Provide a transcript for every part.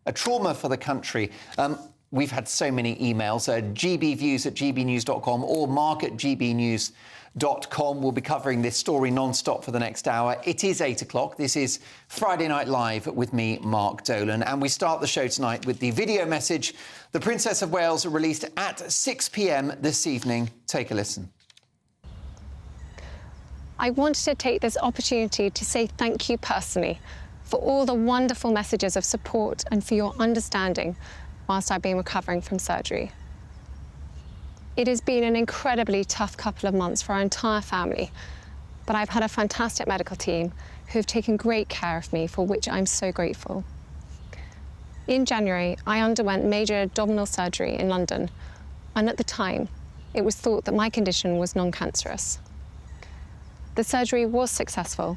a trauma for the country. We've had so many emails, gbviews@gbnews.com or mark@gbnews.com. We'll be covering this story non-stop for the next hour. It is 8 o'clock. This is Friday Night Live with me, Mark Dolan. And we start the show tonight with the video message the Princess of Wales released at 6 p.m. this evening. Take a listen. I wanted to take this opportunity to say thank you personally for all the wonderful messages of support and for your understanding whilst I've been recovering from surgery. It has been an incredibly tough couple of months for our entire family, but I've had a fantastic medical team who have taken great care of me, for which I'm so grateful. In January, I underwent major abdominal surgery in London, and at the time, it was thought that my condition was non-cancerous. The surgery was successful.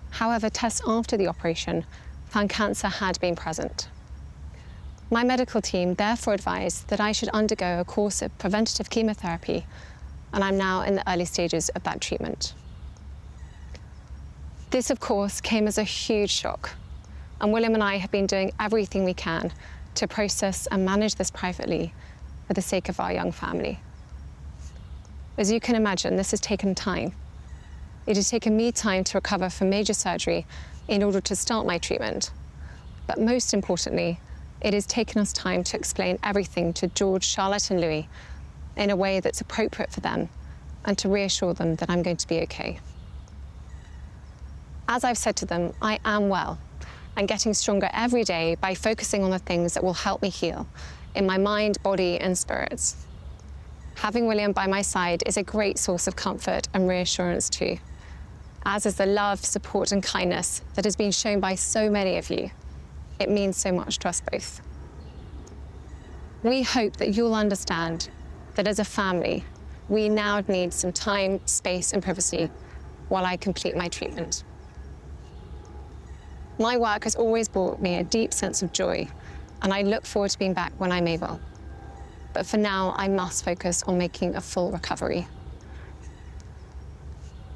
However, tests after the operation found cancer had been present. My medical team therefore advised that I should undergo a course of preventative chemotherapy, and I'm now in the early stages of that treatment. This, of course, came as a huge shock, and William and I have been doing everything we can to process and manage this privately for the sake of our young family. As you can imagine, this has taken time. It has taken me time to recover from major surgery in order to start my treatment. But most importantly, it has taken us time to explain everything to George, Charlotte and Louis in a way that's appropriate for them and to reassure them that I'm going to be okay. As I've said to them, I am well and getting stronger every day by focusing on the things that will help me heal in my mind, body and spirits. Having William by my side is a great source of comfort and reassurance too, as is the love, support and kindness that has been shown by so many of you. It means so much to us both. We hope that you'll understand that as a family, we now need some time, space and privacy while I complete my treatment. My work has always brought me a deep sense of joy, and I look forward to being back when I'm able. But for now, I must focus on making a full recovery.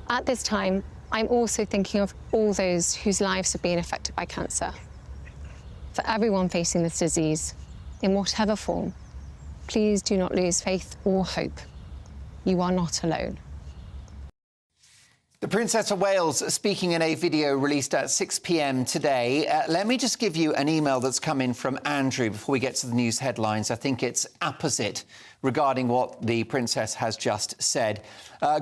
At this time, I'm also thinking of all those whose lives have been affected by cancer. For everyone facing this disease, in whatever form, please do not lose faith or hope. You are not alone. The Princess of Wales speaking in a video released at 6 p.m. today. Let me just give you an email that's come in from Andrew before we get to the news headlines. I think it's apposite regarding what the Princess has just said.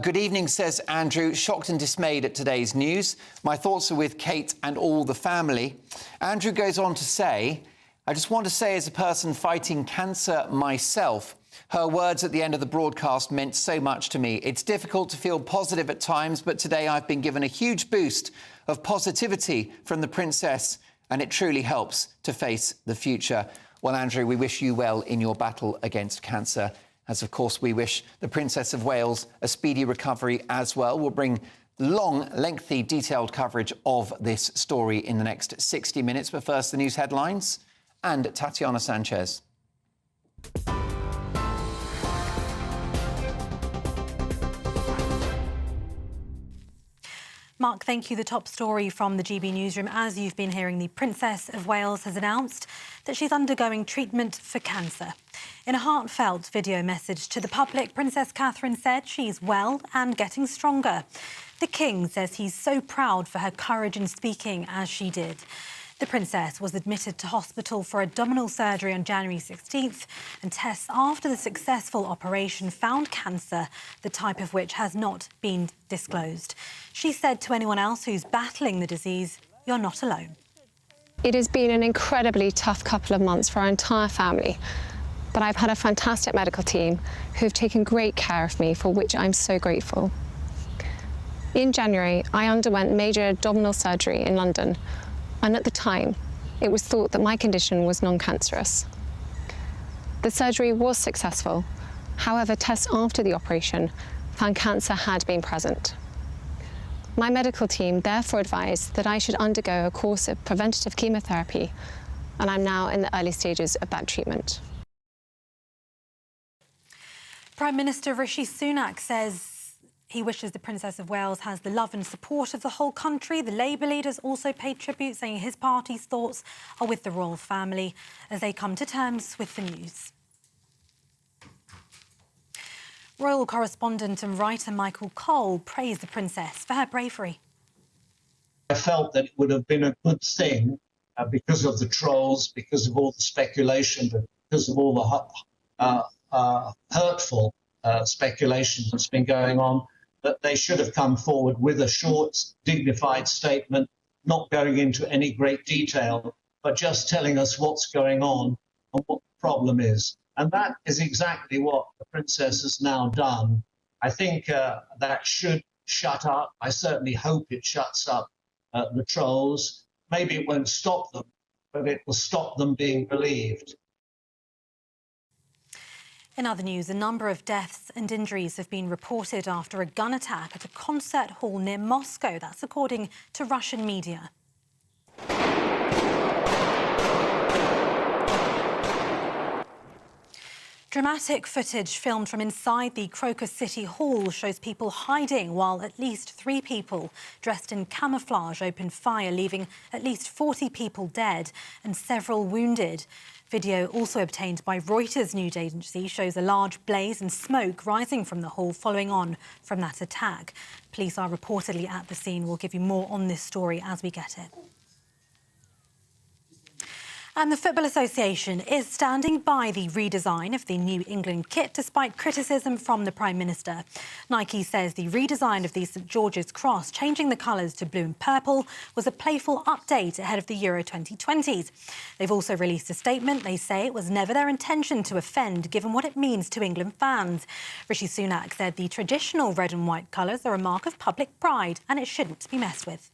Good evening, says Andrew. Shocked and dismayed at today's news. My thoughts are with Kate and all the family. Andrew goes on to say, I just want to say, as a person fighting cancer myself, her words at the end of the broadcast meant so much to me. It's difficult to feel positive at times, but today I've been given a huge boost of positivity from the Princess, and it truly helps to face the future. Well, Andrew, we wish you well in your battle against cancer, as of course we wish the Princess of Wales a speedy recovery as well. We'll bring long, lengthy, detailed coverage of this story in the next 60 minutes. But first, the news headlines and Tatiana Sanchez. Mark, thank you. The top story from the GB newsroom. As you've been hearing, the Princess of Wales has announced that she's undergoing treatment for cancer. In a heartfelt video message to the public, Princess Catherine said she's well and getting stronger. The King says he's so proud for her courage in speaking as she did. The Princess was admitted to hospital for abdominal surgery on January 16th, and tests after the successful operation found cancer, the type of which has not been disclosed. She said to anyone else who's battling the disease, you're not alone. It has been an incredibly tough couple of months for our entire family, but I've had a fantastic medical team who have taken great care of me, for which I'm so grateful. In January, I underwent major abdominal surgery in London, and at the time, it was thought that my condition was non-cancerous. The surgery was successful. However, tests after the operation found cancer had been present. My medical team therefore advised that I should undergo a course of preventative chemotherapy, and I'm now in the early stages of that treatment. Prime Minister Rishi Sunak says He wishes the Princess of Wales has the love and support of the whole country. The Labour leader's also paid tribute, saying his party's thoughts are with the royal family as they come to terms with the news. Royal correspondent and writer Michael Cole praised the Princess for her bravery. I felt that it would have been a good thing because of the trolls, because of all the speculation, because of all the hurtful speculation that's been going on, that they should have come forward with a short, dignified statement, not going into any great detail, but just telling us what's going on and what the problem is. And that is exactly what the Princess has now done. I think that should shut up. I certainly hope it shuts up the trolls. Maybe it won't stop them, but it will stop them being believed. In other news, a number of deaths and injuries have been reported after a gun attack at a concert hall near Moscow. That's according to Russian media. Dramatic footage filmed from inside the Crocus City Hall shows people hiding while at least 3 people dressed in camouflage opened fire, leaving at least 40 people dead and several wounded. Video also obtained by Reuters news agency shows a large blaze and smoke rising from the hall following on from that attack. Police are reportedly at the scene. We'll give you more on this story as we get it. And the Football Association is standing by the redesign of the New England kit despite criticism from the Prime Minister. Nike says the redesign of the St George's Cross, changing the colours to blue and purple, was a playful update ahead of the Euro 2020s. They've also released a statement. They say it was never their intention to offend, given what it means to England fans. Rishi Sunak said the traditional red and white colours are a mark of public pride and it shouldn't be messed with.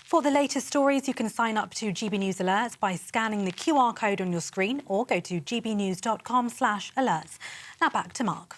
For the latest stories, you can sign up to GB News Alerts by scanning the QR code on your screen or go to gbnews.com/alerts. Now back to Mark.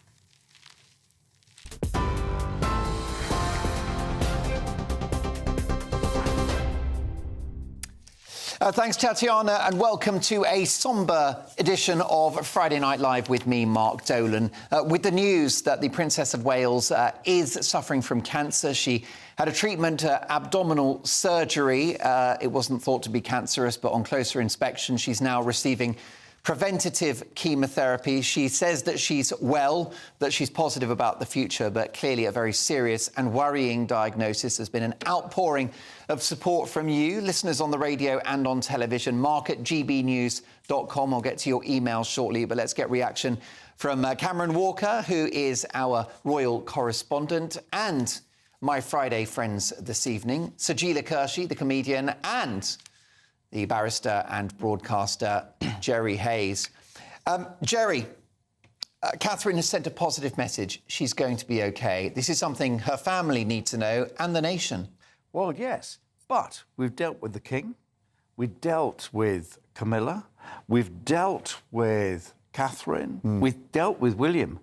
Thanks, Tatiana, and welcome to a sombre edition of Friday Night Live with me, Mark Dolan. With the news that the Princess of Wales is suffering from cancer. She had a treatment, abdominal surgery. It wasn't thought to be cancerous, but on closer inspection, she's now receiving preventative chemotherapy. She says that she's well, that she's positive about the future, but clearly a very serious and worrying diagnosis. There's been an outpouring of support from you, listeners on the radio and on television. Mark at gbnews.com. I'll get to your emails shortly, but let's get reaction from Cameron Walker, who is our royal correspondent, and my Friday friends this evening, Sajila Kershi, the comedian, and the barrister and broadcaster, Jerry Hayes. Jerry, Catherine has sent a positive message. She's going to be OK. This is something her family need to know and the nation. Well, yes, but we've dealt with the King, we've dealt with Camilla, we've dealt with Catherine, we've dealt with William.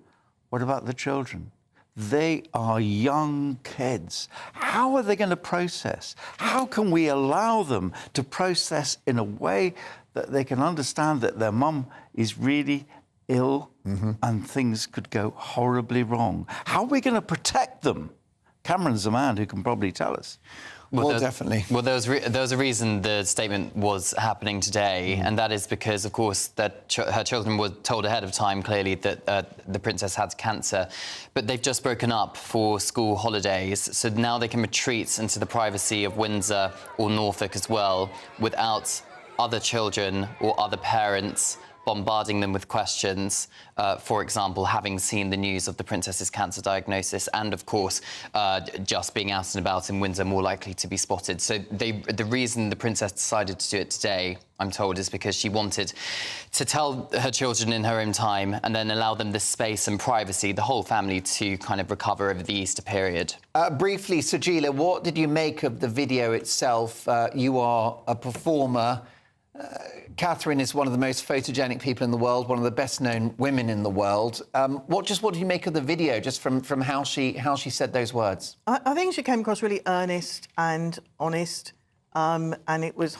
What about the children? They are young kids. How are they going to process? How can we allow them to process in a way that they can understand that their mum is really ill and things could go horribly wrong? How are we going to protect them? Cameron's the man who can probably tell us. Well, definitely. Well, there was a reason the statement was happening today, and that is because, of course, that her children were told ahead of time, clearly, that the princess had cancer. But they've just broken up for school holidays, so now they can retreat into the privacy of Windsor or Norfolk as well, without other children or other parents bombarding them with questions, for example, having seen the news of the princess's cancer diagnosis and, of course, just being out and about in Windsor, more likely to be spotted. So the reason the princess decided to do it today, I'm told, is because she wanted to tell her children in her own time and then allow them the space and privacy, the whole family, to kind of recover over the Easter period. Briefly, Sajila, what did you make of the video itself? You are a performer. Catherine is one of the most photogenic people in the world, one of the best-known women in the world. What do you make of the video, just from how she said those words? I think she came across really earnest and honest, and it was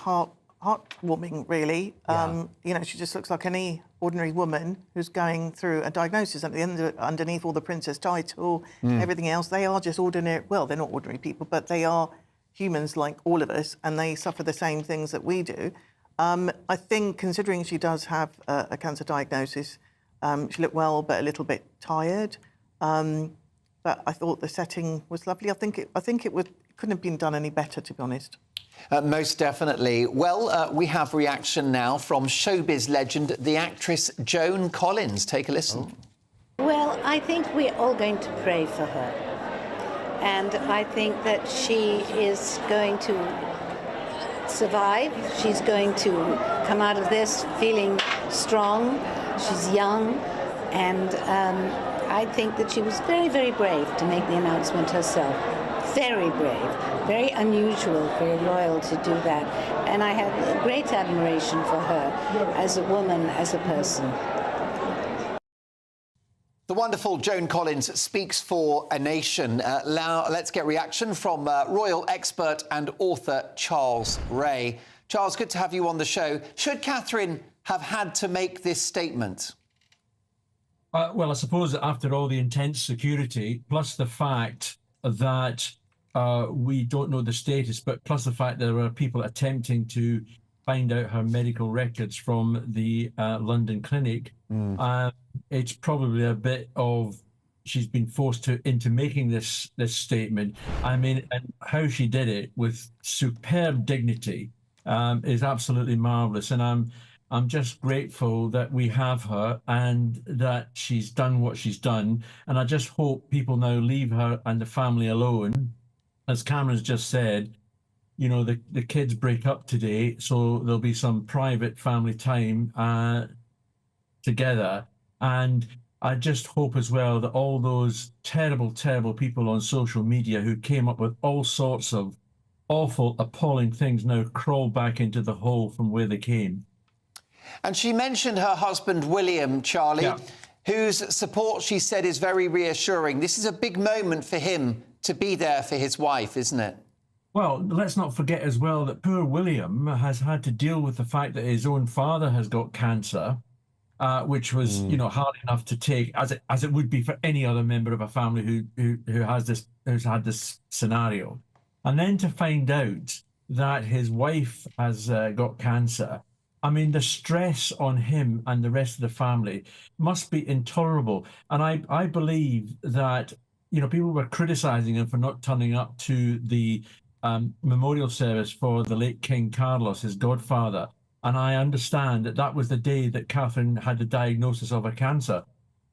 heartwarming, really. You know, she just looks like any ordinary woman who's going through a diagnosis. At the end, underneath all the princess title, everything else, they are just ordinary. Well, they're not ordinary people, but they are humans like all of us, and they suffer the same things that we do. I think, considering she does have a cancer diagnosis, she looked well, but a little bit tired. But I thought the setting was lovely. I think it couldn't have been done any better, to be honest. Most definitely. Well, we have reaction now from showbiz legend, the actress Joan Collins. Take a listen. Well, I think we're all going to pray for her. And I think that she is going to survive. She's going to come out of this feeling strong. She's young. And I think that she was very, very brave to make the announcement herself. Very brave, very unusual for a royal to do that. And I have great admiration for her as a woman, as a person. The wonderful Joan Collins speaks for a nation. Now, let's get reaction from royal expert and author Charles Ray. Charles, good to have you on the show. Should Catherine have had to make this statement? Well, I suppose that after all the intense security, plus the fact that we don't know the status, but plus the fact that there are people attempting to find out her medical records from the London clinic, it's probably a bit of she's been forced into making this statement. I mean, and how she did it with superb dignity is absolutely marvellous. And I'm just grateful that we have her and that she's done what she's done. And I just hope people now leave her and the family alone. As Cameron's just said, you know, the kids break up today, so there'll be some private family time together. And I just hope as well that all those terrible, terrible people on social media who came up with all sorts of awful, appalling things now crawl back into the hole from where they came. And she mentioned her husband, William, Charlie, whose support, she said, is very reassuring. This is a big moment for him to be there for his wife, isn't it? Well, let's not forget as well that poor William has had to deal with the fact that his own father has got cancer, which was, you know, hard enough to take, as it would be for any other member of a family who's had this scenario. And then to find out that his wife has got cancer, I mean, the stress on him and the rest of the family must be intolerable. And I believe that, you know, people were criticizing him for not turning up to the memorial service for the late King Carlos, his godfather. And I understand that that was the day that Catherine had the diagnosis of a cancer.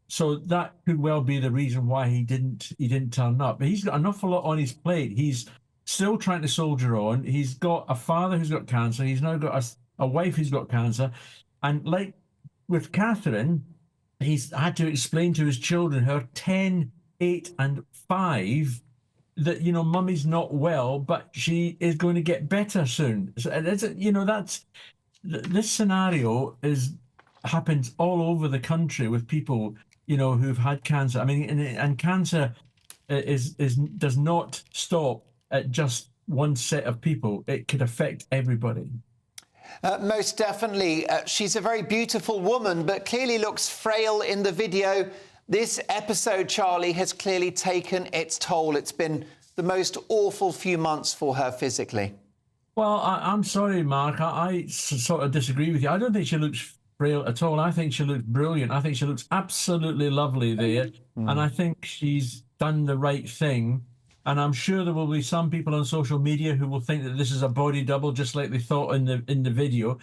So that could well be the reason why he didn't turn up. But he's got an awful lot on his plate. He's still trying to soldier on. He's got a father who's got cancer. He's now got a wife who's got cancer. And like with Catherine, he's had to explain to his children, her 10, 8 and 5, that, you know, mummy's not well, but she is going to get better soon. So, you know, this scenario happens all over the country with people, you know, who've had cancer. I mean, and cancer does not stop at just one set of people. It could affect everybody. Most definitely. She's a very beautiful woman, but clearly looks frail in the video. This episode, Charlie, has clearly taken its toll. It's been the most awful few months for her physically. Well, I'm sorry, Mark. I sort of disagree with you. I don't think she looks frail at all. I think she looks brilliant. I think she looks absolutely lovely there. And I think she's done the right thing. And I'm sure there will be some people on social media who will think that this is a body double, just like they thought in the video.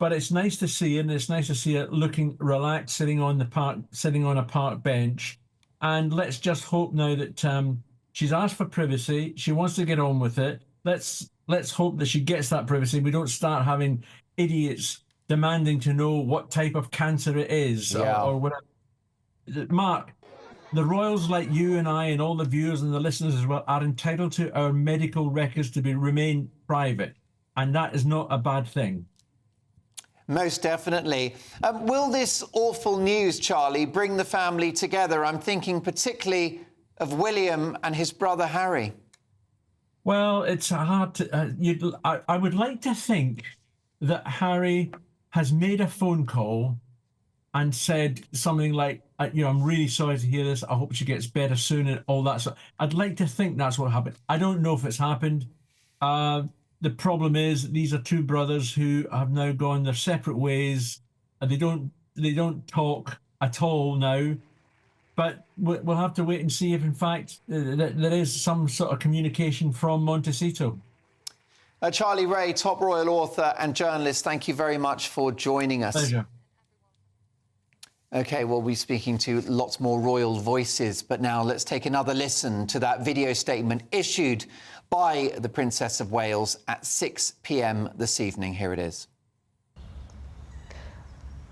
But it's nice to see her, and it's nice to see her looking relaxed, sitting on a park bench. And let's just hope now that she's asked for privacy. She wants to get on with it. Let's hope that she gets that privacy. We don't start having idiots demanding to know what type of cancer it is or whatever. Mark, the royals like you and I and all the viewers and the listeners as well are entitled to our medical records to remain private. And that is not a bad thing. Most definitely. Will this awful news, Charlie, bring the family together? I'm thinking particularly of William and his brother Harry. Well, it's hard to... I would like to think that Harry has made a phone call and said something like, I'm really sorry to hear this. I hope she gets better soon and all that. So I'd like to think that's what happened. I don't know if it's happened. The problem is these are two brothers who have now gone their separate ways. And they don't talk at all now. But we'll have to wait and see if, in fact, there is some sort of communication from Montecito. Charlie Ray, top royal author and journalist, thank you very much for joining us. Pleasure. OK, we'll be speaking to lots more royal voices, but now let's take another listen to that video statement issued by the Princess of Wales at 6 p.m. this evening. Here it is.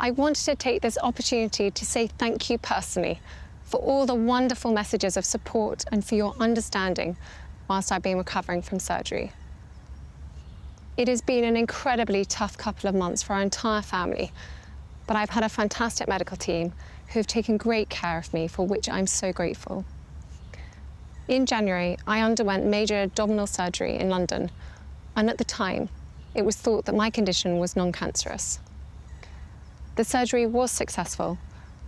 I wanted to take this opportunity to say thank you personally for all the wonderful messages of support and for your understanding whilst I've been recovering from surgery. It has been an incredibly tough couple of months for our entire family, but I've had a fantastic medical team who have taken great care of me, for which I'm so grateful. In January, I underwent major abdominal surgery in London, and at the time, it was thought that my condition was non-cancerous. The surgery was successful.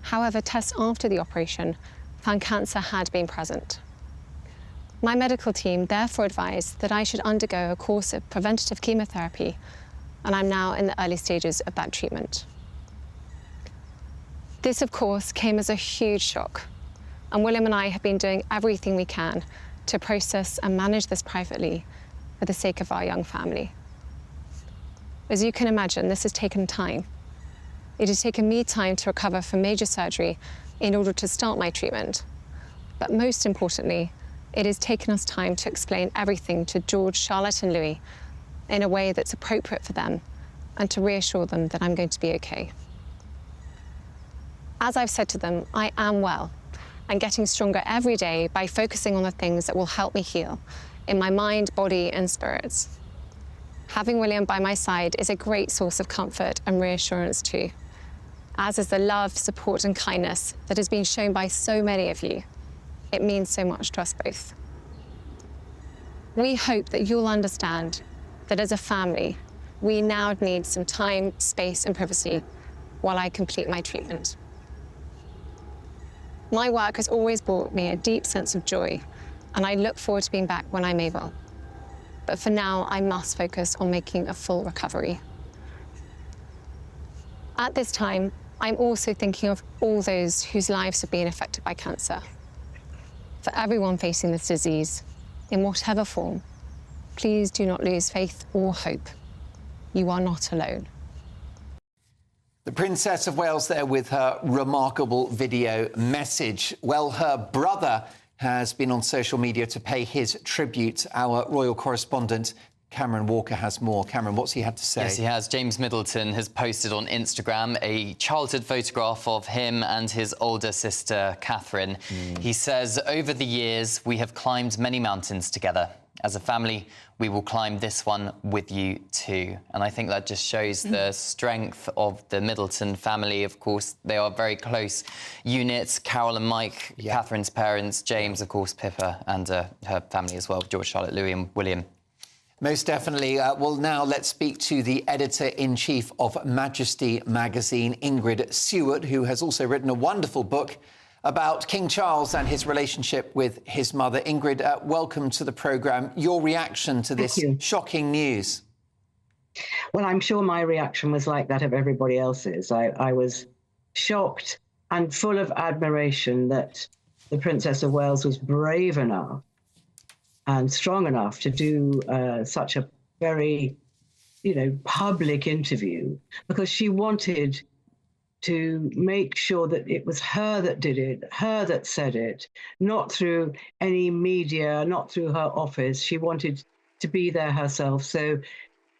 However, tests after the operation found cancer had been present. My medical team therefore advised that I should undergo a course of preventative chemotherapy, and I'm now in the early stages of that treatment. This, of course, came as a huge shock, and William and I have been doing everything we can to process and manage this privately for the sake of our young family. As you can imagine, this has taken time. It has taken me time to recover from major surgery in order to start my treatment. But most importantly, it has taken us time to explain everything to George, Charlotte and Louis in a way that's appropriate for them and to reassure them that I'm going to be okay. As I've said to them, I am well and getting stronger every day by focusing on the things that will help me heal in my mind, body and spirits. Having William by my side is a great source of comfort and reassurance too, as is the love, support and kindness that has been shown by so many of you. It means so much to us both. We hope that you'll understand that as a family, we now need some time, space and privacy while I complete my treatment. My work has always brought me a deep sense of joy, and I look forward to being back when I'm able. But for now, I must focus on making a full recovery. At this time, I'm also thinking of all those whose lives have been affected by cancer. For everyone facing this disease, in whatever form, please do not lose faith or hope. You are not alone. The Princess of Wales there with her remarkable video message. Well, her brother has been on social media to pay his tribute. Our royal correspondent, Cameron Walker, has more. Cameron, what's he had to say? Yes, he has. James Middleton has posted on Instagram a childhood photograph of him and his older sister, Catherine. He says, over the years, we have climbed many mountains together. As a family, we will climb this one with you too. And I think that just shows the strength of the Middleton family. Of course, they are very close units. Carol and Mike, Catherine's parents, James, of course, Pippa, and her family as well, George, Charlotte, Louis and William. Most definitely. Well, now let's speak to the editor-in-chief of Majesty magazine, Ingrid Seward, who has also written a wonderful book about King Charles and his relationship with his mother. Ingrid, welcome to the programme. Your reaction to this shocking news? Well, I'm sure my reaction was like that of everybody else's. I was shocked and full of admiration that the Princess of Wales was brave enough and strong enough to do such a very, public interview, because she wanted to make sure that it was her that did it, her that said it, not through any media, not through her office. She wanted to be there herself. So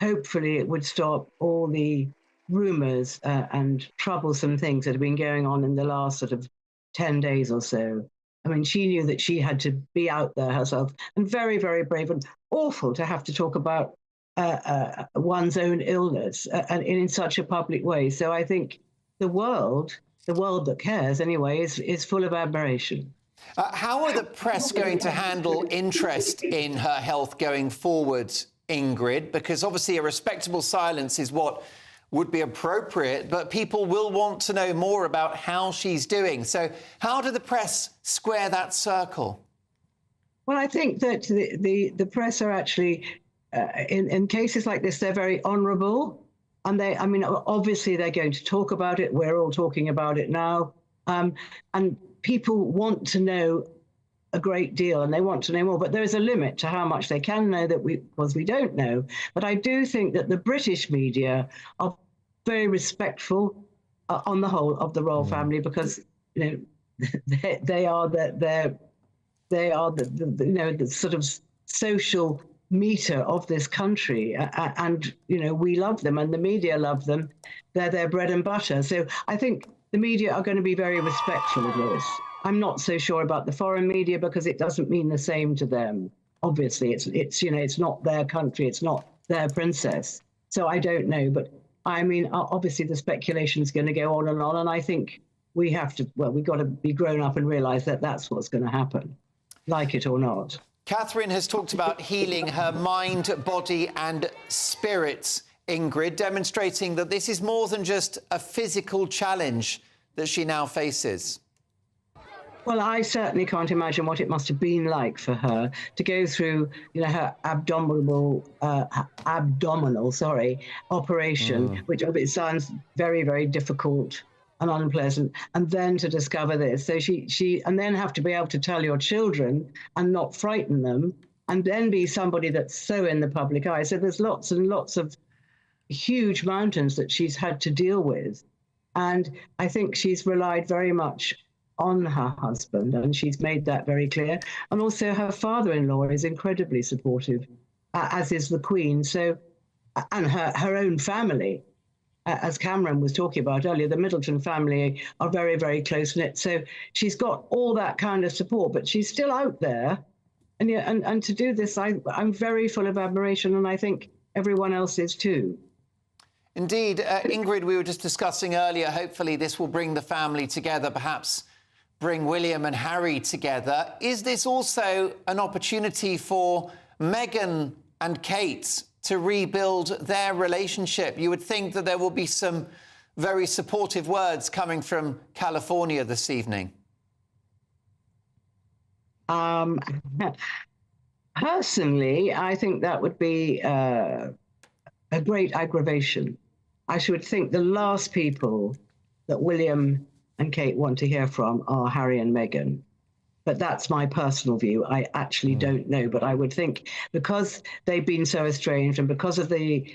hopefully it would stop all the rumours and troublesome things that have been going on in the last sort of 10 days or so. I mean, she knew that she had to be out there herself, and very, very brave, and awful to have to talk about one's own illness and in such a public way. So I think the world that cares anyway, is full of admiration. How are the press going to handle interest in her health going forward, Ingrid, because obviously a respectable silence is what would be appropriate, but people will want to know more about how she's doing. So how do the press square that circle? Well, I think that the press are actually, in cases like this, they're very honourable. And I mean, obviously they're going to talk about it. We're all talking about it now. And people want to know a great deal and they want to know more, but there is a limit to how much they can know because we don't know. But I do think that the British media are very respectful on the whole of the royal family, because, you know, they are the you know, the sort of social meter of this country, and you know, we love them and the media love them. They're their bread and butter. So I think the media are going to be very respectful of this. I'm not so sure about the foreign media, because it doesn't mean the same to them. Obviously, it's you know, it's not their country, it's not their princess. So I don't know, but I mean, obviously the speculation is going to go on, and I think we have to. Well, we've got to be grown up and realise that that's what's going to happen, like it or not. Catherine has talked about healing her mind, body and spirit, Ingrid, demonstrating that this is more than just a physical challenge that she now faces. Well, I certainly can't imagine what it must have been like for her to go through, you know, her abdominal operation, which it sounds very, very difficult and unpleasant, and then to discover this. So and then have to be able to tell your children and not frighten them, and then be somebody that's so in the public eye. So there's lots and lots of huge mountains that she's had to deal with. And I think she's relied very much on her husband, and she's made that very clear. And also her father-in-law is incredibly supportive, as is the Queen. So, and her own family, as Cameron was talking about earlier, the Middleton family are very, very close-knit. So she's got all that kind of support, but she's still out there. And, yeah, and to do this, I'm very full of admiration, and I think everyone else is too. Indeed. Ingrid, we were just discussing earlier, hopefully this will bring the family together, perhaps bring William and Harry together. Is this also an opportunity for Meghan and Kate to rebuild their relationship? You would think that there will be some very supportive words coming from California this evening. Personally, I think that would be a great aggravation. I should think the last people that William and Kate want to hear from are Harry and Meghan. But that's my personal view. I actually don't know. But I would think, because they've been so estranged and because of the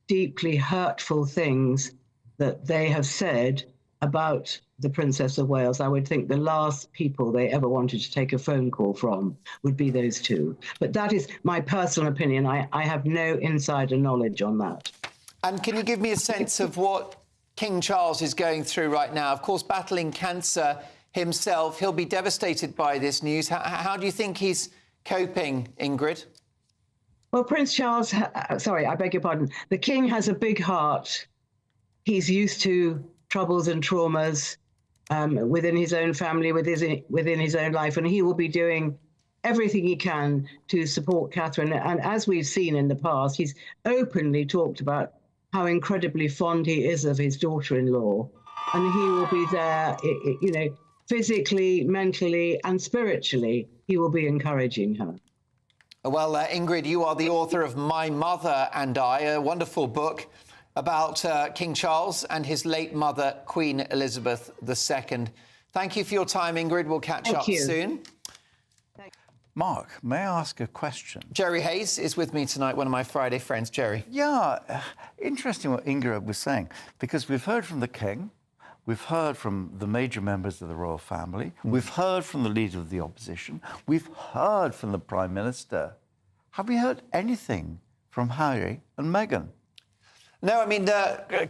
deeply hurtful things that they have said about the Princess of Wales, I would think the last people they ever wanted to take a phone call from would be those two. But that is my personal opinion. I have no insider knowledge on that. And can you give me a sense of what King Charles is going through right now? Of course, battling cancer himself. He'll be devastated by this news. How do you think he's coping, Ingrid? Well, Prince Charles, sorry, I beg your pardon. The King has a big heart. He's used to troubles and traumas within his own family, within his own life, and he will be doing everything he can to support Catherine. And as we've seen in the past, he's openly talked about how incredibly fond he is of his daughter-in-law, and he will be there, you know, physically, mentally, and spiritually. He will be encouraging her. Well, Ingrid, you are the author of My Mother and I, a wonderful book about King Charles and his late mother, Queen Elizabeth II. Thank you for your time, Ingrid. We'll catch up soon. Mark, may I ask a question? Jerry Hayes is with me tonight, one of my Friday friends. Jerry. Yeah, interesting what Ingrid was saying, because we've heard from the King, we've heard from the major members of the royal family, we've heard from the leader of the opposition, we've heard from the Prime Minister. Have we heard anything from Harry and Meghan? No, I mean,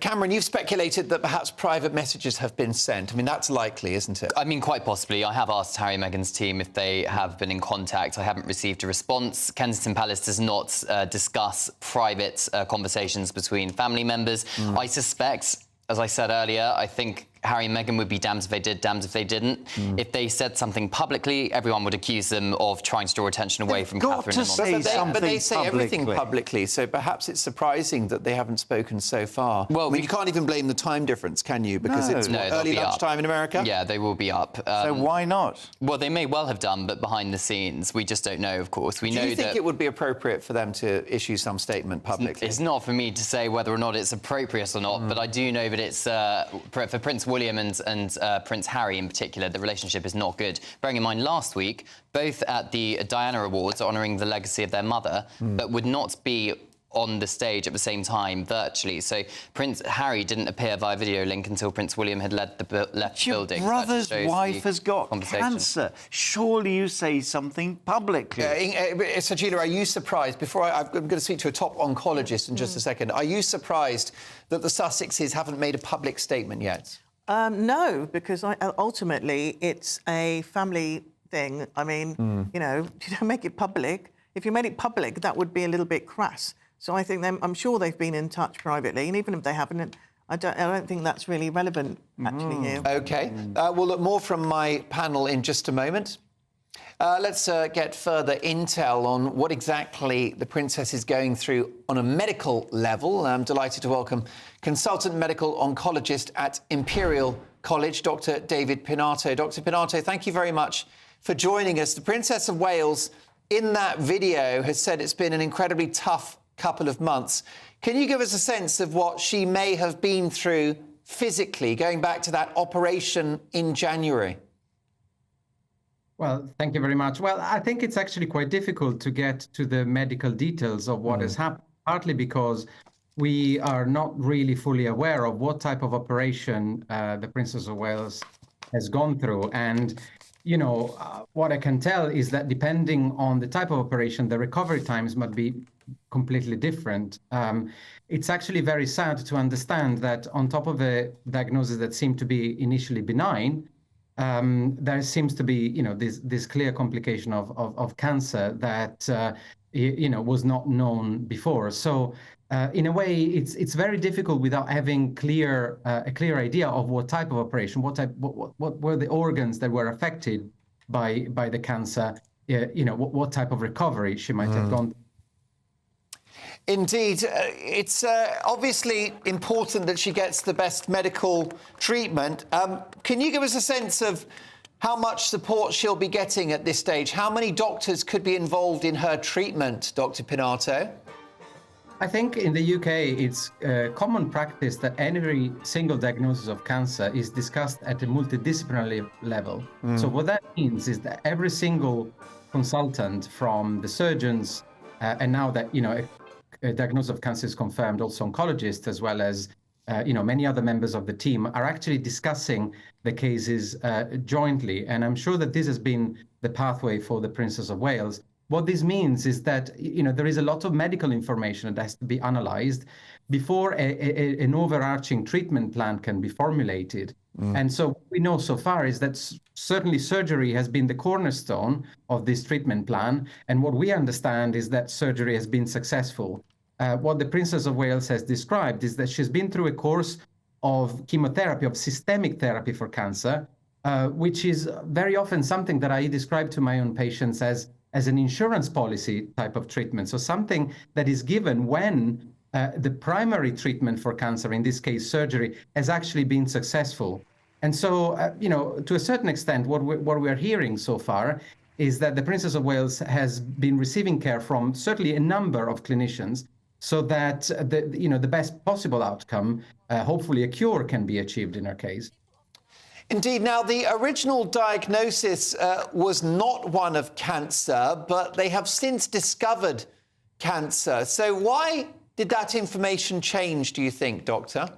Cameron, you've speculated that perhaps private messages have been sent. I mean, that's likely, isn't it? I mean, quite possibly. I have asked Harry and Meghan's team if they have been in contact. I haven't received a response. Kensington Palace does not discuss private conversations between family members. I suspect, as I said earlier, I think Harry and Meghan would be damned if they did, damned if they didn't. If they said something publicly, everyone would accuse them of trying to draw attention away from Catherine and But they say everything publicly, so perhaps it's surprising that they haven't spoken so far. Well, I mean, you can't even blame the time difference, can you? Because it's early lunchtime in America? Yeah, they will be up. So why not? Well, they may well have done, but behind the scenes, we just don't know, of course. We know Do you think it would be appropriate for them to issue some statement publicly? It's not for me to say whether or not it's appropriate or not, but I do know that it's, for Prince William and Prince Harry in particular, the relationship is not good. Bearing in mind, last week, both at the Diana Awards, honouring the legacy of their mother, but would not be on the stage at the same time virtually. So Prince Harry didn't appear via video link until Prince William had left the building. Your brother's wife has got cancer. Surely you say something publicly. So, Gina, are you surprised? I'm going to speak to a top oncologist in just a second. Are you surprised that the Sussexes haven't made a public statement yet? No, because ultimately it's a family thing. I mean, you know, you don't make it public. If you made it public, that would be a little bit crass. So I think I'm sure they've been in touch privately, and even if they haven't, I don't think that's really relevant, actually, here. OK. We'll look more from my panel in just a moment. Let's get further intel on what exactly the Princess is going through on a medical level. I'm delighted to welcome consultant medical oncologist at Imperial College, Dr. David Pinato. Dr. Pinato, thank you very much for joining us. The Princess of Wales, in that video, has said it's been an incredibly tough couple of months. Can you give us a sense of what she may have been through physically, going back to that operation in January? Well, thank you very much. Well, I think it's actually quite difficult to get to the medical details of what has happened, partly because we are not really fully aware of what type of operation the Princess of Wales has gone through. And, you know, what I can tell is that depending on the type of operation, the recovery times might be completely different. It's actually very sad to understand that on top of a diagnosis that seemed to be initially benign, there seems to be, you know, this clear complication of cancer that, you know, was not known before. So in a way, it's very difficult without having a clear idea of what type of operation, what were the organs that were affected by the cancer, you know, what type of recovery she might have gone through. Indeed. It's obviously important that she gets the best medical treatment. Can you give us a sense of how much support she'll be getting at this stage? How many doctors could be involved in her treatment, Dr. Pinato? I think in the UK, it's common practice that every single diagnosis of cancer is discussed at a multidisciplinary level. So what that means is that every single consultant, from the surgeons, and now that, you know, a diagnosis of cancer is confirmed, also oncologists, as well as, you know, many other members of the team, are actually discussing the cases jointly. And I'm sure that this has been the pathway for the Princess of Wales. What this means is that, you know, there is a lot of medical information that has to be analysed before an overarching treatment plan can be formulated. And so what we know so far is that certainly surgery has been the cornerstone of this treatment plan. And what we understand is that surgery has been successful. What the Princess of Wales has described is that she's been through a course of chemotherapy, of systemic therapy for cancer, which is very often something that I describe to my own patients as an insurance policy type of treatment. So something that is given when the primary treatment for cancer, in this case surgery, has actually been successful. And so, you know, to a certain extent, what we're hearing so far is that the Princess of Wales has been receiving care from certainly a number of clinicians, so that the best possible outcome, hopefully a cure, can be achieved in her case. Indeed. Now, the original diagnosis was not one of cancer, but they have since discovered cancer. So why did that information change, do you think, Doctor?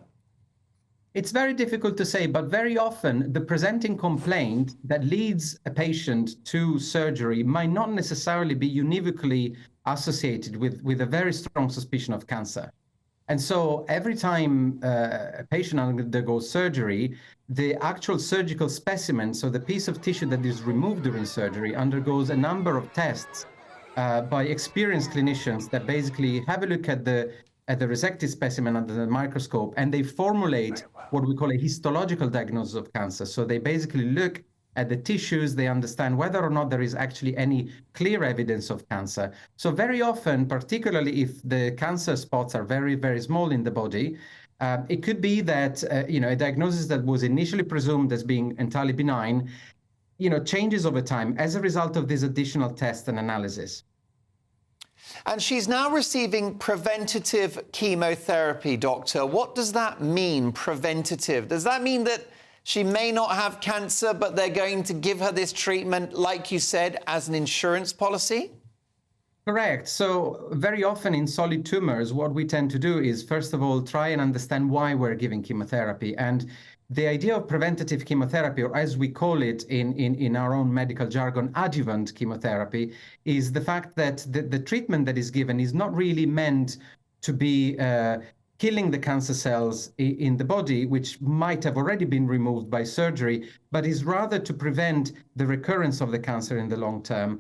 It's very difficult to say, but very often the presenting complaint that leads a patient to surgery might not necessarily be univocally associated with a very strong suspicion of cancer. And so every time a patient undergoes surgery, the actual surgical specimen, so the piece of tissue that is removed during surgery, undergoes a number of tests by experienced clinicians that basically have a look at the at the resected specimen under the microscope, and they formulate what we call a histological diagnosis of cancer. So they basically look at the tissues, they understand whether or not there is actually any clear evidence of cancer. So very often, particularly if the cancer spots are very, very small in the body, it could be that a diagnosis that was initially presumed as being entirely benign, changes over time as a result of this additional test and analysis. And she's now receiving preventative chemotherapy, Doctor. What does that mean, preventative? Does that mean that she may not have cancer, but they're going to give her this treatment, like you said, as an insurance policy? Correct. So very often in solid tumors, what we tend to do is, first of all, try and understand why we're giving chemotherapy. And the idea of preventative chemotherapy, or as we call it in our own medical jargon, adjuvant chemotherapy, is the fact that the treatment that is given is not really meant to be killing the cancer cells in the body, which might have already been removed by surgery, but is rather to prevent the recurrence of the cancer in the long term.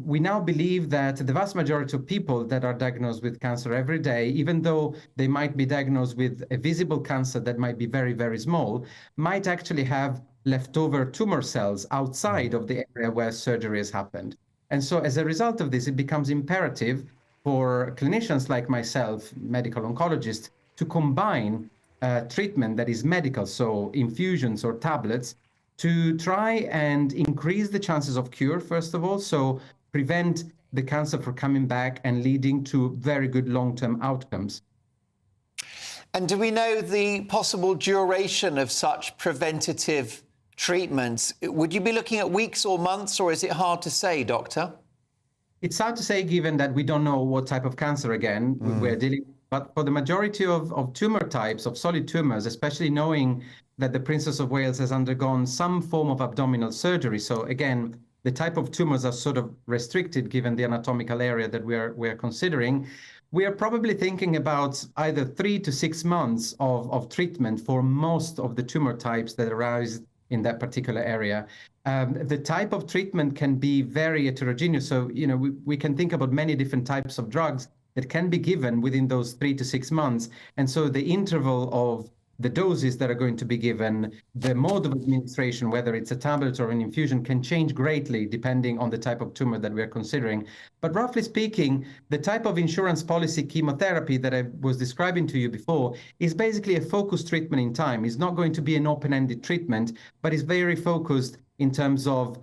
We now believe that the vast majority of people that are diagnosed with cancer every day, even though they might be diagnosed with a visible cancer that might be very, very small, might actually have leftover tumor cells outside of the area where surgery has happened. And so as a result of this, it becomes imperative for clinicians like myself, medical oncologists, to combine treatment that is medical, so infusions or tablets, to try and increase the chances of cure, first of all, so prevent the cancer from coming back and leading to very good long-term outcomes. And do we know the possible duration of such preventative treatments? Would you be looking at weeks or months, or is it hard to say, Doctor? It's hard to say, given that we don't know what type of cancer, again, we're dealing with. But for the majority of tumor types, of solid tumors, especially knowing that the Princess of Wales has undergone some form of abdominal surgery. So again, the type of tumors are sort of restricted given the anatomical area that we're considering. We are probably thinking about either 3 to 6 months of treatment for most of the tumor types that arise in that particular area. The type of treatment can be very heterogeneous. So, we can think about many different types of drugs that can be given within those 3 to 6 months. And so the interval of the doses that are going to be given, the mode of administration, whether it's a tablet or an infusion, can change greatly depending on the type of tumor that we are considering. But roughly speaking, the type of insurance policy chemotherapy that I was describing to you before is basically a focused treatment in time. It's not going to be an open-ended treatment, but it's very focused in terms of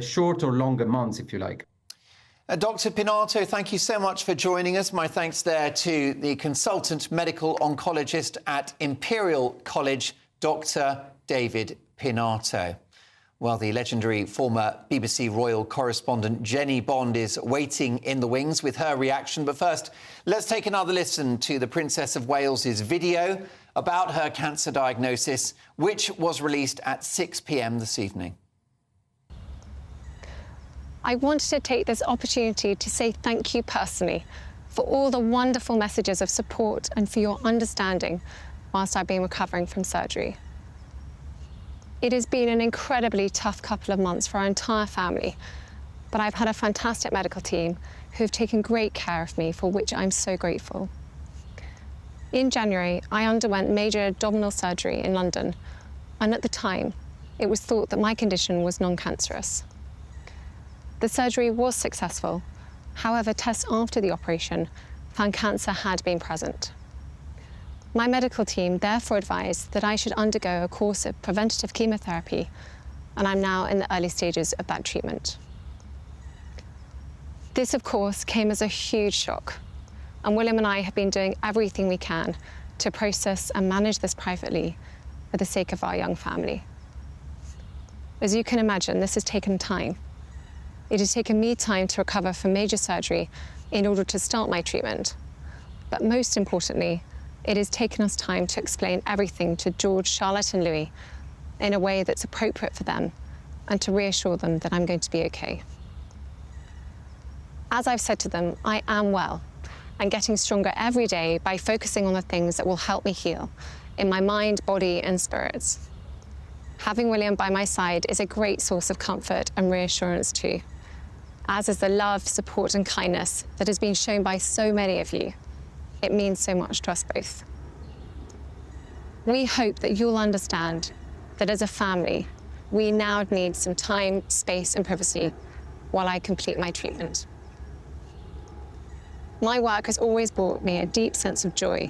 short or longer months, if you like. Dr. Pinato, thank you so much for joining us. My thanks there to the consultant medical oncologist at Imperial College, Dr. David Pinato. Well, the legendary former BBC Royal correspondent Jenny Bond is waiting in the wings with her reaction. But first, let's take another listen to the Princess of Wales's video about her cancer diagnosis, which was released at 6 p.m. this evening. I wanted to take this opportunity to say thank you personally for all the wonderful messages of support and for your understanding whilst I've been recovering from surgery. It has been an incredibly tough couple of months for our entire family, but I've had a fantastic medical team who have taken great care of me, for which I'm so grateful. In January, I underwent major abdominal surgery in London, and at the time, it was thought that my condition was non-cancerous. The surgery was successful. However, tests after the operation found cancer had been present. My medical team therefore advised that I should undergo a course of preventative chemotherapy, and I'm now in the early stages of that treatment. This, of course, came as a huge shock, and William and I have been doing everything we can to process and manage this privately for the sake of our young family. As you can imagine, this has taken time. It has taken me time to recover from major surgery in order to start my treatment. But most importantly, it has taken us time to explain everything to George, Charlotte and Louis in a way that's appropriate for them and to reassure them that I'm going to be okay. As I've said to them, I am well and getting stronger every day by focusing on the things that will help me heal in my mind, body and spirits. Having William by my side is a great source of comfort and reassurance too, as is the love, support and kindness that has been shown by so many of you. It means so much to us both. We hope that you'll understand that as a family, we now need some time, space, and privacy while I complete my treatment. My work has always brought me a deep sense of joy,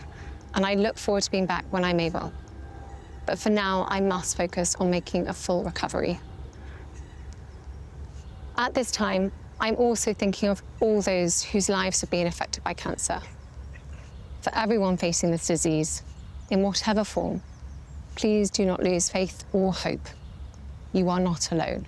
and I look forward to being back when I'm able. But for now, I must focus on making a full recovery. At this time, I'm also thinking of all those whose lives have been affected by cancer. For everyone facing this disease, in whatever form, please do not lose faith or hope. You are not alone.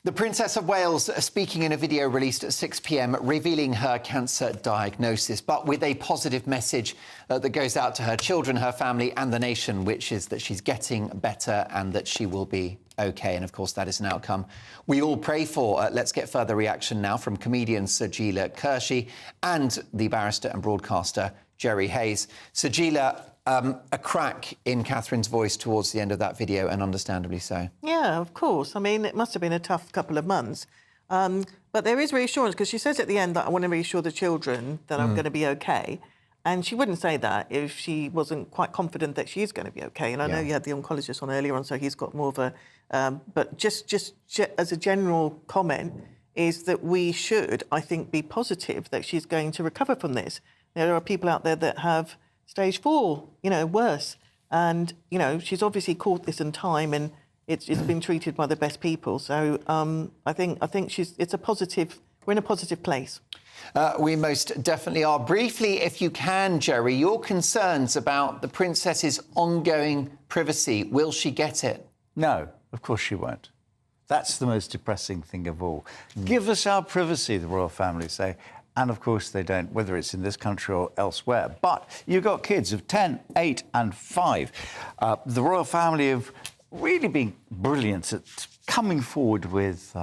The Princess of Wales speaking in a video released at 6 p.m, revealing her cancer diagnosis, but with a positive message that goes out to her children, her family and the nation, which is that she's getting better and that she will be OK. And of course, that is an outcome we all pray for. Let's get further reaction now from comedian Sajila Kershi and the barrister and broadcaster Jerry Hayes. Sajila, a crack in Catherine's voice towards the end of that video, and understandably so. Yeah, of course. I mean, it must have been a tough couple of months. But there is reassurance, because she says at the end that I want to reassure the children that I'm going to be OK. And she wouldn't say that if she wasn't quite confident that she is going to be OK. And I know you had the oncologist on earlier on, so he's got more of a... but just as a general comment, is that we should, I think, be positive that she's going to recover from this. There are people out there that have stage 4, worse. And, she's obviously caught this in time, and it's been treated by the best people. So I think it's a positive, we're in a positive place. We most definitely are. Briefly, if you can, Jerry, your concerns about the princess's ongoing privacy. Will she get it? No, of course she won't. That's the most depressing thing of all. Give us our privacy, the royal family say. And, of course, they don't, whether it's in this country or elsewhere. But you've got kids of 10, 8 and 5. The royal family have really been brilliant at coming forward with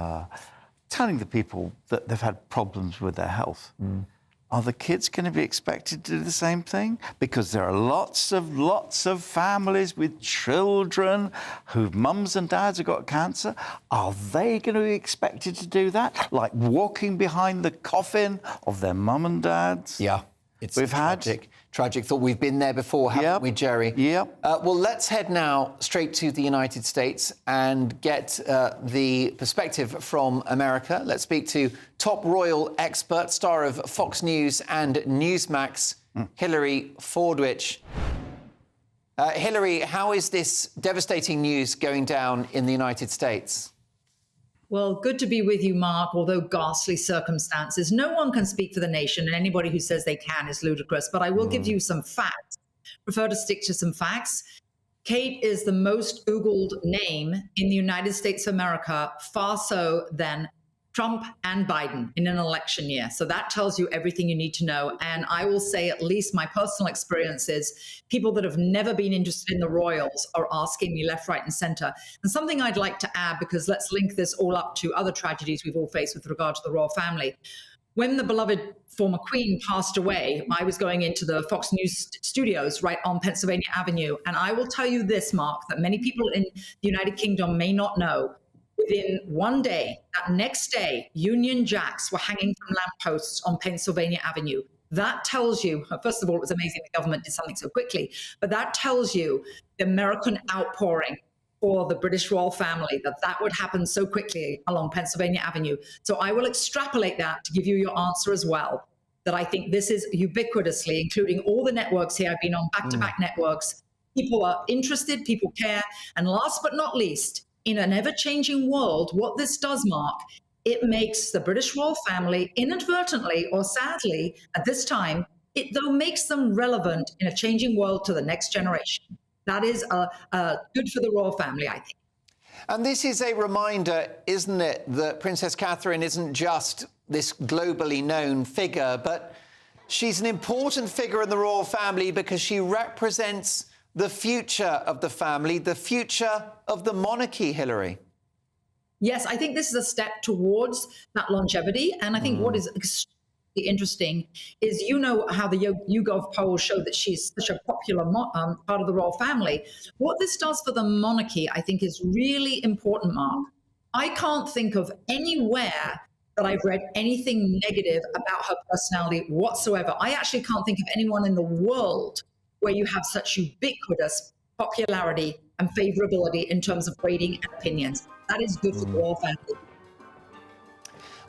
telling the people that they've had problems with their health. Are the kids going to be expected to do the same thing? Because there are lots of families with children whose mums and dads have got cancer. Are they going to be expected to do that? Like walking behind the coffin of their mum and dads? Yeah. It's tragic thought. We've been there before, haven't we, Jerry? Yep. Well, let's head now straight to the United States and get the perspective from America. Let's speak to top royal expert, star of Fox News and Newsmax, Hillary Fordwich. Hillary, how is this devastating news going down in the United States? Well, good to be with you, Mark, although ghastly circumstances. No one can speak for the nation, and anybody who says they can is ludicrous. But I will give you some facts. Prefer to stick to some facts. Kate is the most Googled name in the United States of America, far so than Trump and Biden in an election year. So that tells you everything you need to know. And I will say, at least my personal experience is people that have never been interested in the royals are asking me left, right, and center. And something I'd like to add, because let's link this all up to other tragedies we've all faced with regard to the royal family. When the beloved former queen passed away, I was going into the Fox News studios right on Pennsylvania Avenue. And I will tell you this, Mark, that many people in the United Kingdom may not know. Within one day, that next day, Union Jacks were hanging from lampposts on Pennsylvania Avenue. That tells you, first of all, it was amazing the government did something so quickly, but that tells you the American outpouring for the British royal family, that would happen so quickly along Pennsylvania Avenue. So I will extrapolate that to give you your answer as well, that I think this is ubiquitously, including all the networks here. I've been on back-to-back networks. People are interested, people care. And last but not least, in an ever-changing world, what this does, Mark, it makes the British royal family inadvertently or sadly at this time, it though makes them relevant in a changing world to the next generation. That is good for the royal family, I think. And this is a reminder, isn't it, that Princess Catherine isn't just this globally known figure, but she's an important figure in the royal family because she represents the future of the family, the future of the monarchy, Hillary. Yes, I think this is a step towards that longevity. And I think what is extremely interesting is, you know, how the YouGov polls show that she's such a popular part of the royal family. What this does for the monarchy, I think, is really important, Mark. I can't think of anywhere that I've read anything negative about her personality whatsoever. I actually can't think of anyone in the world where you have such ubiquitous popularity and favorability in terms of rating and opinions. That is good for your family.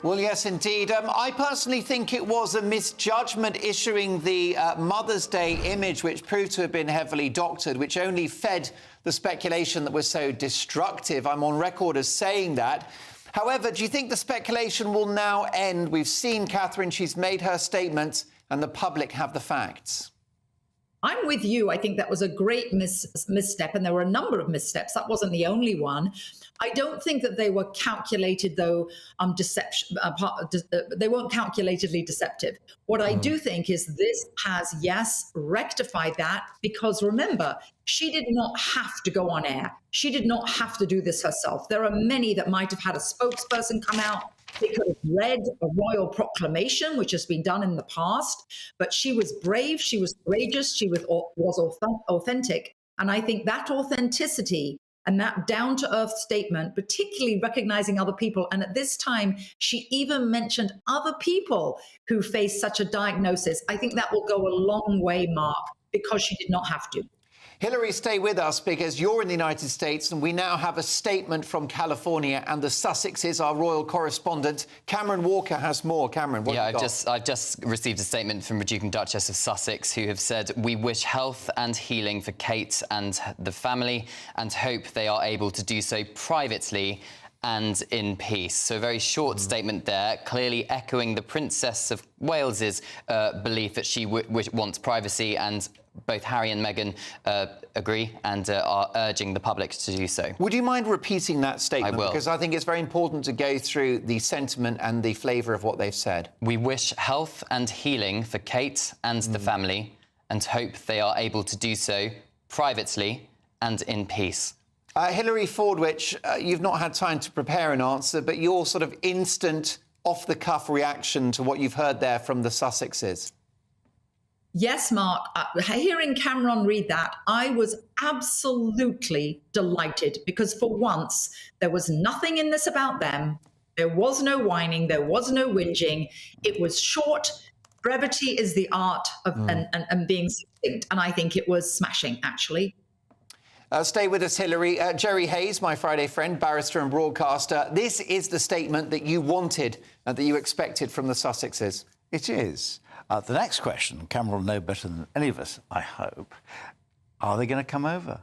Well, yes, indeed. I personally think it was a misjudgment issuing the Mother's Day image, which proved to have been heavily doctored, which only fed the speculation that was so destructive. I'm on record as saying that. However, do you think the speculation will now end? We've seen Catherine, she's made her statement, and the public have the facts. I'm with you. I think that was a great misstep, and there were a number of missteps. That wasn't the only one. I don't think that they were calculated, though, deception. They weren't calculatedly deceptive. What I do think is this has, yes, rectified that, because remember, she did not have to go on air. She did not have to do this herself. There are many that might have had a spokesperson come out. They could have read a royal proclamation, which has been done in the past, but she was brave, she was courageous, she was authentic. And I think that authenticity and that down-to-earth statement, particularly recognizing other people, and at this time, she even mentioned other people who face such a diagnosis. I think that will go a long way, Mark, because she did not have to. Hilary, stay with us because you're in the United States and we now have a statement from California and the Sussexes, our royal correspondent. Cameron Walker has more. Cameron, what have you got? I've just received a statement from the Duke and Duchess of Sussex, who have said, "We wish health and healing for Kate and the family and hope they are able to do so privately and in peace." So a very short statement there, clearly echoing the Princess of Wales's belief that she wants privacy, and both Harry and Meghan agree and are urging the public to do so. Would you mind repeating that statement? I will. Because I think it's very important to go through the sentiment and the flavour of what they've said. "We wish health and healing for Kate and the family and hope they are able to do so privately and in peace." Hilary Fordwich, you've not had time to prepare an answer, but your sort of instant, off-the-cuff reaction to what you've heard there from the Sussexes. Yes, Mark, hearing Cameron read that, I was absolutely delighted, because for once, there was nothing in this about them. There was no whining, there was no whinging. It was short. Brevity is the art of and being succinct, and I think it was smashing, actually. Stay with us, Hilary. Jerry Hayes, my Friday friend, barrister and broadcaster. This is the statement that you wanted and that you expected from the Sussexes. It is. The next question, Cameron will know better than any of us, I hope. Are they going to come over?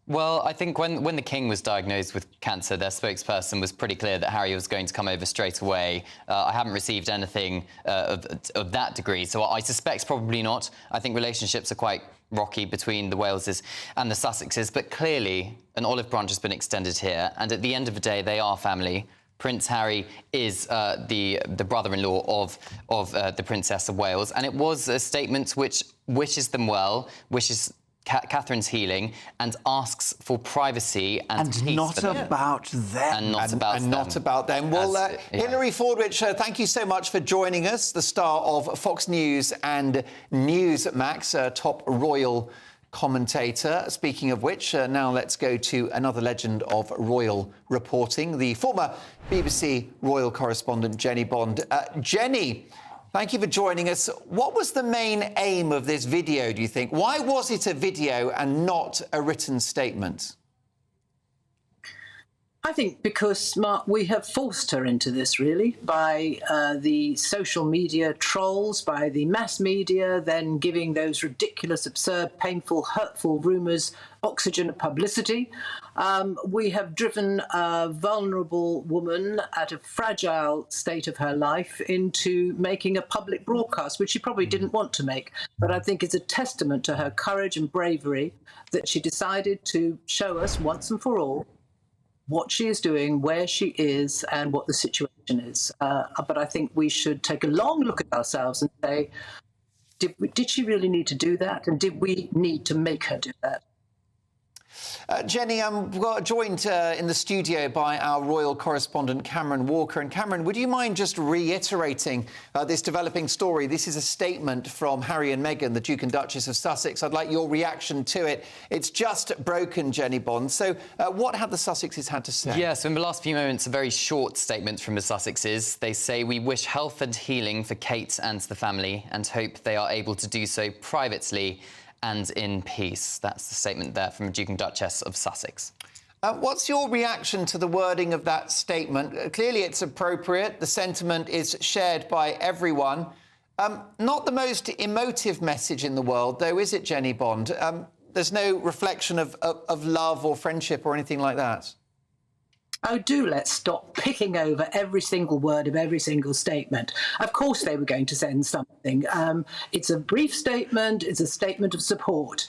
Well, I think when the King was diagnosed with cancer, their spokesperson was pretty clear that Harry was going to come over straight away. I haven't received anything of that degree, so I suspect probably not. I think relationships are quite rocky between the Waleses and the Sussexes, but clearly an olive branch has been extended here, and at the end of the day, they are family. Prince Harry is the brother-in-law of the Princess of Wales, and it was a statement which wishes them well, wishes Catherine's healing, and asks for privacy and peace. Not about them. And not about them. Not about them. Well, Hilary Fordwich, thank you so much for joining us, the star of Fox News and Newsmax, top royal commentator. Speaking of which, now let's go to another legend of royal reporting, the former BBC royal correspondent Jenny Bond. Jenny, thank you for joining us. What was the main aim of this video, do you think? Why was it a video and not a written statement? I think because, Mark, we have forced her into this, really, by the social media trolls, by the mass media, then giving those ridiculous, absurd, painful, hurtful rumours oxygen of publicity. We have driven a vulnerable woman at a fragile state of her life into making a public broadcast, which she probably didn't want to make. But I think it's a testament to her courage and bravery that she decided to show us once and for all what she is doing, where she is, and what the situation is. But I think we should take a long look at ourselves and say, did she really need to do that? And did we need to make her do that? Jenny, we're joined in the studio by our royal correspondent, Cameron Walker. And Cameron, would you mind just reiterating this developing story? This is a statement from Harry and Meghan, the Duke and Duchess of Sussex. I'd like your reaction to it. It's just broken, Jenny Bond. So what have the Sussexes had to say? Yeah, so in the last few moments, a very short statement from the Sussexes. They say, "We wish health and healing for Kate and the family and hope they are able to do so privately and in peace." That's the statement there from Duke and Duchess of Sussex. What's your reaction to the wording of that statement? Clearly it's appropriate. The sentiment is shared by everyone. Not the most emotive message in the world, though, is it, Jenny Bond? There's no reflection of love or friendship or anything like that. Oh, do let's stop picking over every single word of every single statement. Of course they were going to send something. It's a brief statement. It's a statement of support.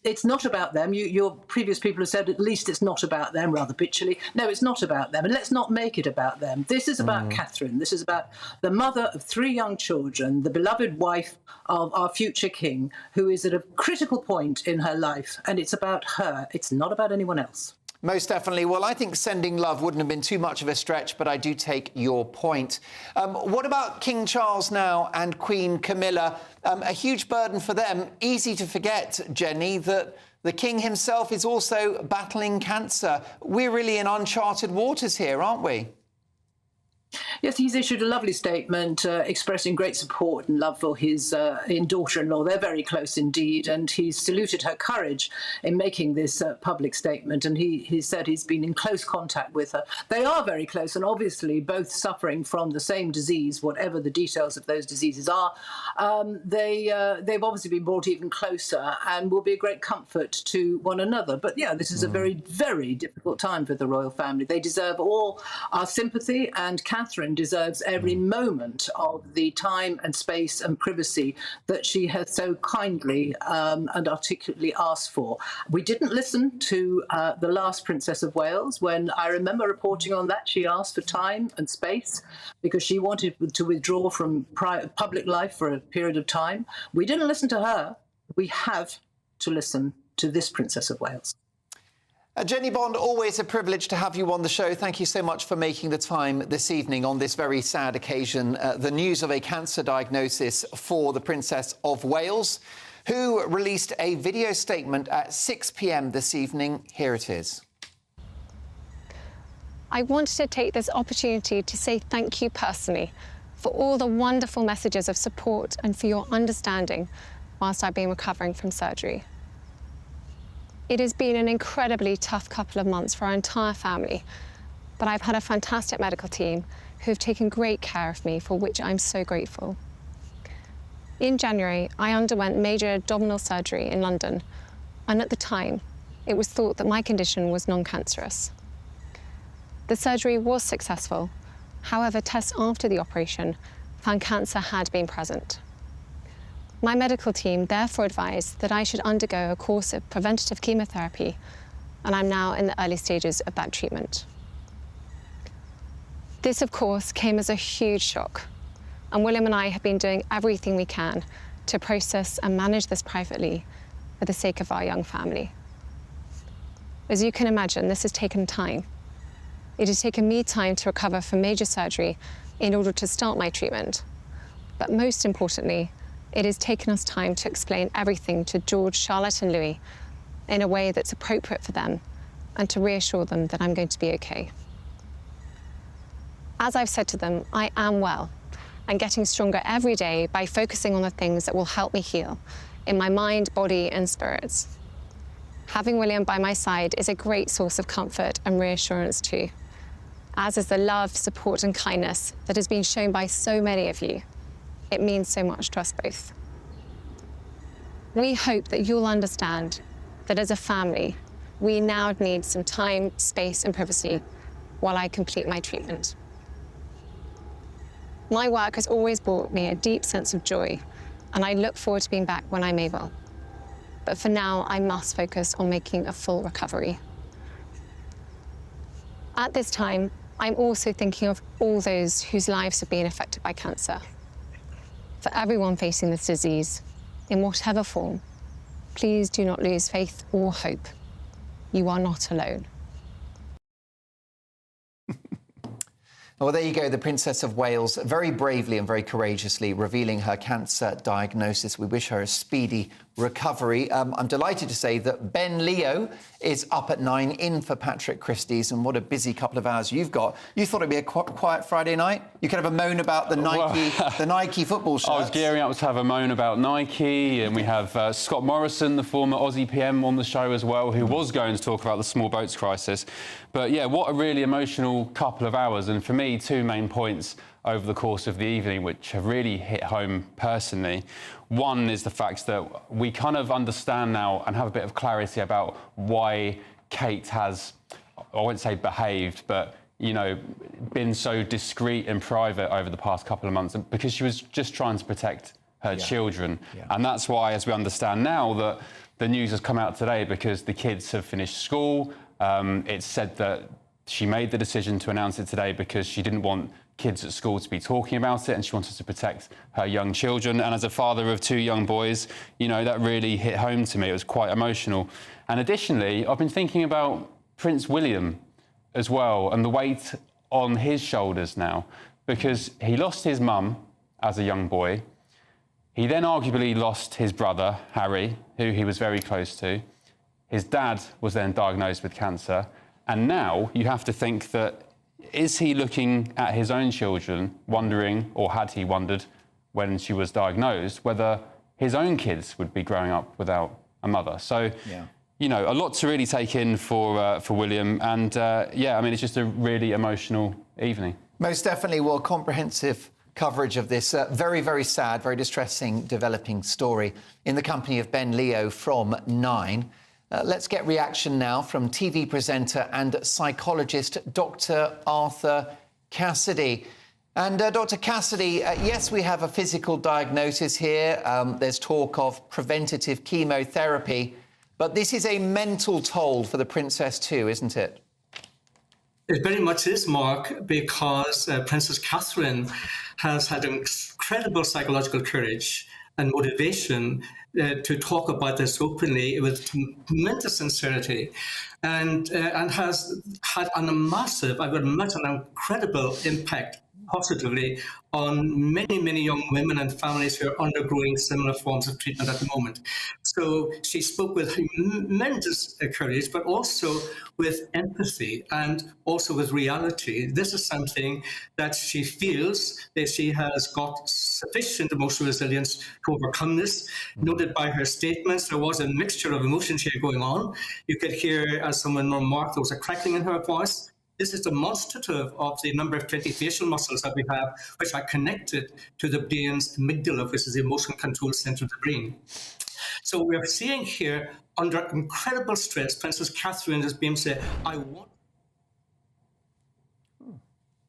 It's not about them. Your previous people have said at least it's not about them, rather bitchily. No, it's not about them. And let's not make it about them. This is about Catherine. This is about the mother of 3 young children, the beloved wife of our future king, who is at a critical point in her life. And it's about her. It's not about anyone else. Most definitely. Well, I think sending love wouldn't have been too much of a stretch, but I do take your point. What about King Charles now and Queen Camilla? A huge burden for them. Easy to forget, Jenny, that the King himself is also battling cancer. We're really in uncharted waters here, aren't we? Yes, he's issued a lovely statement expressing great support and love for his daughter-in-law. They're very close indeed, and he's saluted her courage in making this public statement, and he said he's been in close contact with her. They are very close and obviously both suffering from the same disease, whatever the details of those diseases are. They've obviously been brought even closer and will be a great comfort to one another. But yeah, this is a very, very difficult time for the royal family. They deserve all our sympathy, and Catherine deserves every moment of the time and space and privacy that she has so kindly and articulately asked for. We didn't listen to the last Princess of Wales. When I remember reporting on that, she asked for time and space because she wanted to withdraw from public life for a period of time. We didn't listen to her. We have to listen to this Princess of Wales. Jenny Bond, always a privilege to have you on the show. Thank you so much for making the time this evening on this very sad occasion. The news of a cancer diagnosis for the Princess of Wales, who released a video statement at 6 p.m. this evening. Here it is. I wanted to take this opportunity to say thank you personally for all the wonderful messages of support and for your understanding whilst I've been recovering from surgery. It has been an incredibly tough couple of months for our entire family, but I've had a fantastic medical team who have taken great care of me, for which I'm so grateful. In January, I underwent major abdominal surgery in London, and at the time, it was thought that my condition was non-cancerous. The surgery was successful. However, tests after the operation found cancer had been present. My medical team therefore advised that I should undergo a course of preventative chemotherapy, and I'm now in the early stages of that treatment. This, of course, came as a huge shock, and William and I have been doing everything we can to process and manage this privately for the sake of our young family. As you can imagine, this has taken time. It has taken me time to recover from major surgery in order to start my treatment, but most importantly, it has taken us time to explain everything to George, Charlotte and Louis in a way that's appropriate for them and to reassure them that I'm going to be okay. As I've said to them, I am well and getting stronger every day by focusing on the things that will help me heal in my mind, body and spirits. Having William by my side is a great source of comfort and reassurance too, as is the love, support and kindness that has been shown by so many of you. It means so much to us both. We hope that you'll understand that as a family, we now need some time, space and privacy while I complete my treatment. My work has always brought me a deep sense of joy, and I look forward to being back when I'm able. But for now, I must focus on making a full recovery. At this time, I'm also thinking of all those whose lives have been affected by cancer. For everyone facing this disease, in whatever form, please do not lose faith or hope. you are not alone. Well, there you go, the Princess of Wales, very bravely and very courageously revealing her cancer diagnosis. We wish her a speedy recovery. I'm delighted to say that Ben Leo is up at 9 in for Patrick Christie's, and what a busy couple of hours you've got. You thought it'd be a quiet Friday night? You could have a moan about the Nike football shirts. I was gearing up to have a moan about Nike, and we have Scott Morrison, the former Aussie PM, on the show as well, who was going to talk about the small boats crisis. But yeah, what a really emotional couple of hours, and for me, two main points over the course of the evening which have really hit home personally. One is the fact that we kind of understand now and have a bit of clarity about why Kate has, I won't say behaved, but, you know, been so discreet and private over the past couple of months, because she was just trying to protect her children. And that's why, as we understand now, that the news has come out today because the kids have finished school. It's said that she made the decision to announce it today because she didn't want kids at school to be talking about it, and she wanted to protect her young children. And as a father of two young boys, you know, that really hit home to me. It was quite emotional. And additionally, I've been thinking about Prince William as well, and the weight on his shoulders now, because he lost his mum as a young boy. He then arguably lost his brother, Harry, who he was very close to. His dad was then diagnosed with cancer. And now you have to think that, is he looking at his own children, wondering, or had he wondered when she was diagnosed, whether his own kids would be growing up without a mother? So, you know, a lot to really take in for William. And, yeah, I mean, it's just a really emotional evening. Most definitely. Well, comprehensive coverage of this very, very sad, very distressing, developing story in the company of Ben Leo from 9. Let's get reaction now from TV presenter and psychologist Dr. Arthur Cassidy. And Dr. Cassidy, yes, we have a physical diagnosis here. There's talk of preventative chemotherapy, but this is a mental toll for the princess too, isn't it? It very much is, Mark, because Princess Catherine has had incredible psychological courage and motivation to talk about this openly with tremendous sincerity, and has had a massive, I would imagine, an incredible impact positively on many, many young women and families who are undergoing similar forms of treatment at the moment. So she spoke with tremendous courage, but also with empathy and also with reality. This is something that she feels that she has got sufficient emotional resilience to overcome this. Noted by her statements, there was a mixture of emotions here going on. You could hear, as someone remarked, there was a crackling in her voice. This is demonstrative of the number of 20 facial muscles that we have, which are connected to the brain's amygdala, which is the emotion control center of the brain. So we're seeing here, under incredible stress, Princess Catherine is being said, I want...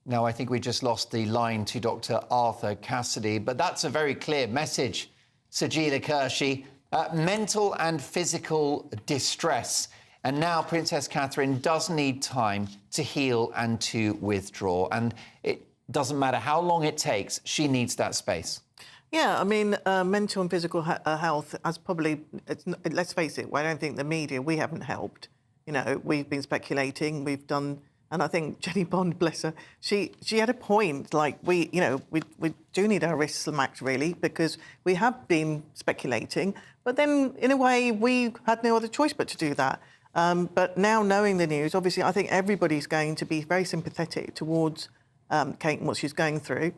Now, I think we just lost the line to Dr. Arthur Cassidy, but that's a very clear message, Sajila Kershi. Mental and physical distress. And now Princess Catherine does need time to heal and to withdraw. And it doesn't matter how long it takes, she needs that space. Yeah, I mean, mental and physical health has probably, let's face it, I don't think the media, we haven't helped. You know, we've been speculating, we've done, and I think Jenny Bond, bless her, she had a point, like we do need our wrists smacked really, because we have been speculating, but then in a way we had no other choice but to do that. But now knowing the news, obviously, I think everybody's going to be very sympathetic towards Kate and what she's going through.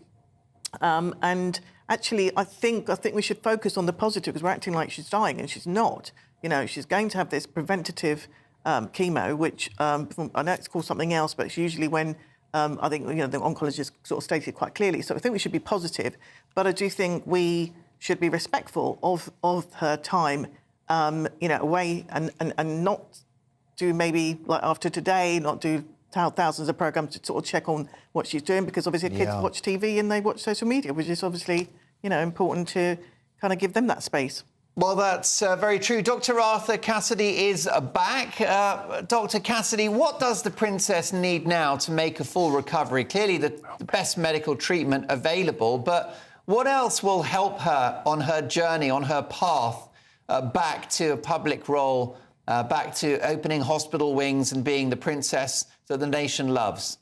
And actually, I think we should focus on the positive, because we're acting like she's dying and she's not. You know, she's going to have this preventative chemo, which I know it's called something else, but it's usually when I think, you know, the oncologist sort of stated it quite clearly. So I think we should be positive, but I do think we should be respectful of her time, you know, away and not do maybe like after today, not do thousands of programs to sort of check on what she's doing, because obviously kids watch TV and they watch social media, which is obviously, you know, important to kind of give them that space. Well, that's very true. Dr. Arthur Cassidy is back. Dr. Cassidy, what does the princess need now to make a full recovery? Clearly the best medical treatment available, but what else will help her on her journey, on her path back to a public role back to opening hospital wings and being the princess that the nation loves?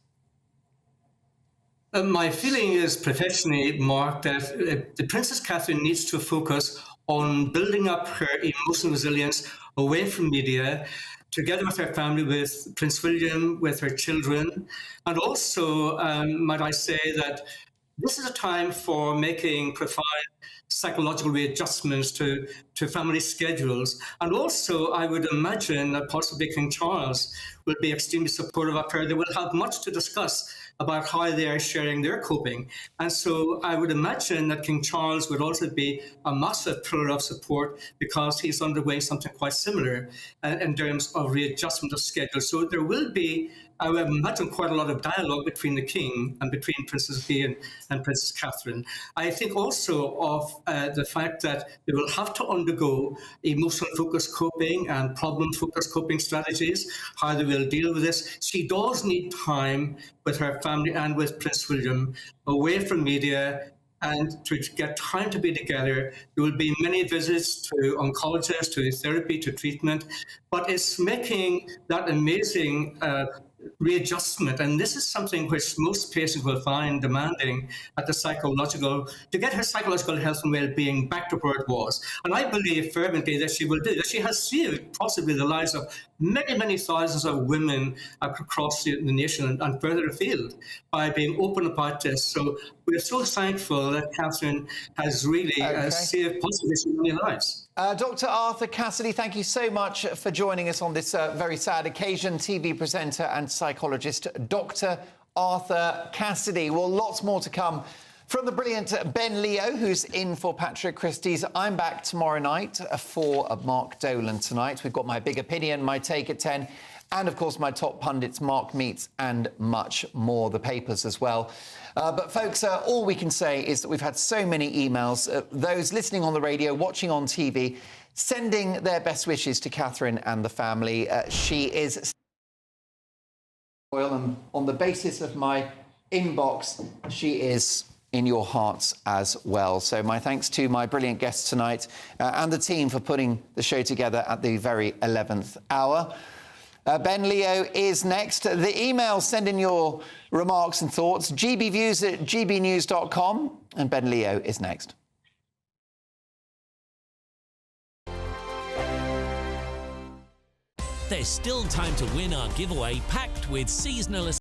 My feeling is professionally, Mark, that the Princess Catherine needs to focus on building up her emotional resilience away from media, together with her family, with Prince William, with her children. And also, might I say that this is a time for making profound psychological readjustments to family schedules. And also, I would imagine that possibly King Charles will be extremely supportive of her. They will have much to discuss about how they are sharing their coping. And so I would imagine that King Charles would also be a massive pillar of support because he's undergoing something quite similar in terms of readjustment of schedule. So there will be, I would imagine, quite a lot of dialogue between the King and between Princess Di and Princess Catherine. I think also of the fact that they will have to undergo emotional focused coping and problem focused coping strategies, how they will deal with this. She does need time with her family and with Prince William, away from media, and to get time to be together. There will be many visits to oncologists, to therapy, to treatment, but it's making that amazing readjustment. And this is something which most patients will find demanding at the psychological, to get her psychological health and well-being back to where it was. And I believe fervently that she will do that. She has saved possibly the lives of many, many thousands of women across the nation and further afield by being open about this. So we're so thankful that Catherine has really saved possibly so many lives. Dr. Arthur Cassidy, thank you so much for joining us on this very sad occasion. TV presenter and psychologist, Dr. Arthur Cassidy. Well, lots more to come from the brilliant Ben Leo, who's in for Patrick Christie's. I'm back tomorrow night for Mark Dolan tonight. We've got my big opinion, my take at 10, and, of course, my top pundits, Mark Meets, and much more, the papers as well. But, folks, all we can say is that we've had so many emails, those listening on the radio, watching on TV, sending their best wishes to Catherine and the family. She is royal, and on the basis of my inbox, she is in your hearts as well. So my thanks to my brilliant guests tonight and the team for putting the show together at the very 11th hour. Ben Leo is next. The email, send in your remarks and thoughts, gbviews@gbnews.com, and Ben Leo is next. There's still time to win our giveaway packed with seasonal